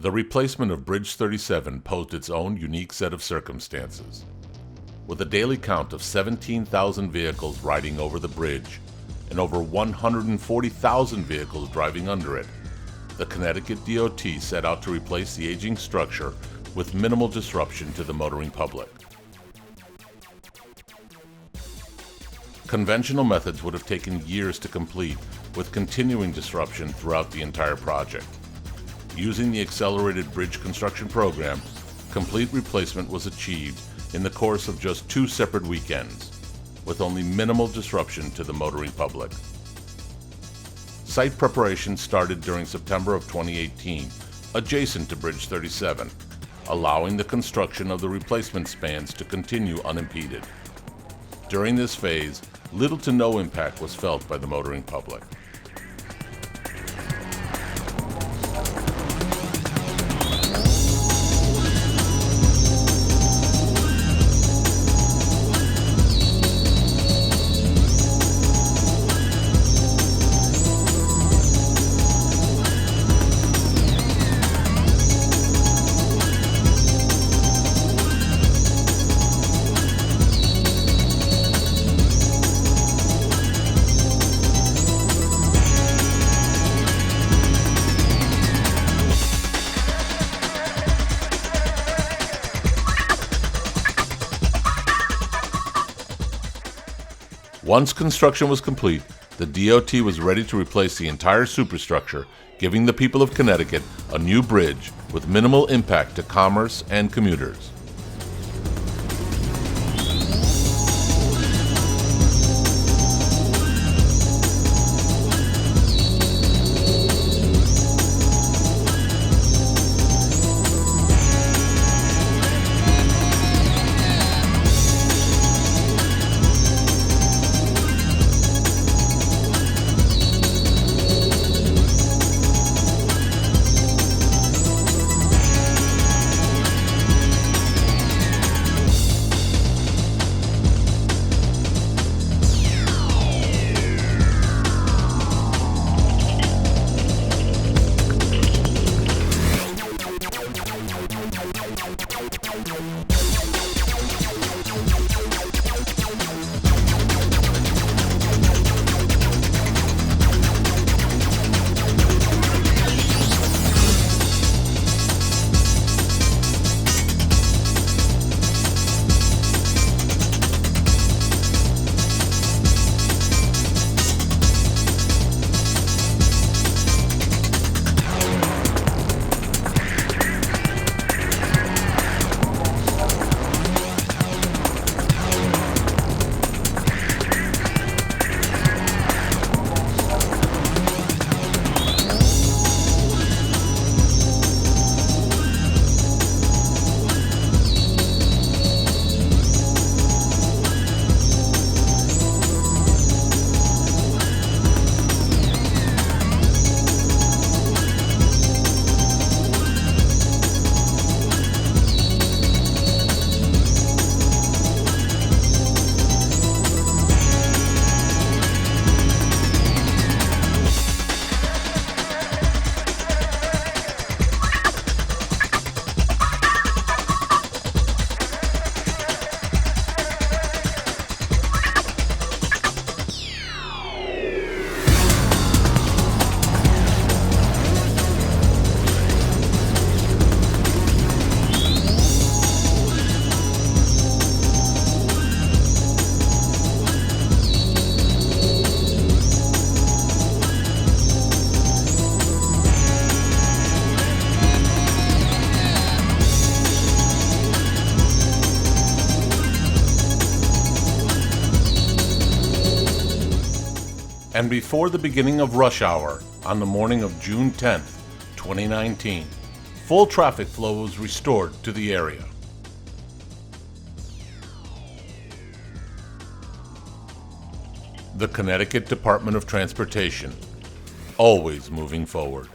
The replacement of Bridge 37 posed its own unique set of circumstances. With a daily count of 17,000 vehicles riding over the bridge and over 140,000 vehicles driving under it, the Connecticut DOT set out to replace the aging structure with minimal disruption to the motoring public. Conventional methods would have taken years to complete, with continuing disruption throughout the entire project. Using the accelerated bridge construction program, complete replacement was achieved in the course of just 2 separate weekends, with only minimal disruption to the motoring public. Site preparation started during September of 2018, adjacent to Bridge 37, allowing the construction of the replacement spans to continue unimpeded. During this phase, little to no impact was felt by the motoring public. Once construction was complete, the DOT was ready to replace the entire superstructure, giving the people of Connecticut a new bridge with minimal impact to commerce and commuters. And before the beginning of rush hour on the morning of June 10th, 2019, full traffic flow was restored to the area. The Connecticut Department of Transportation, always moving forward.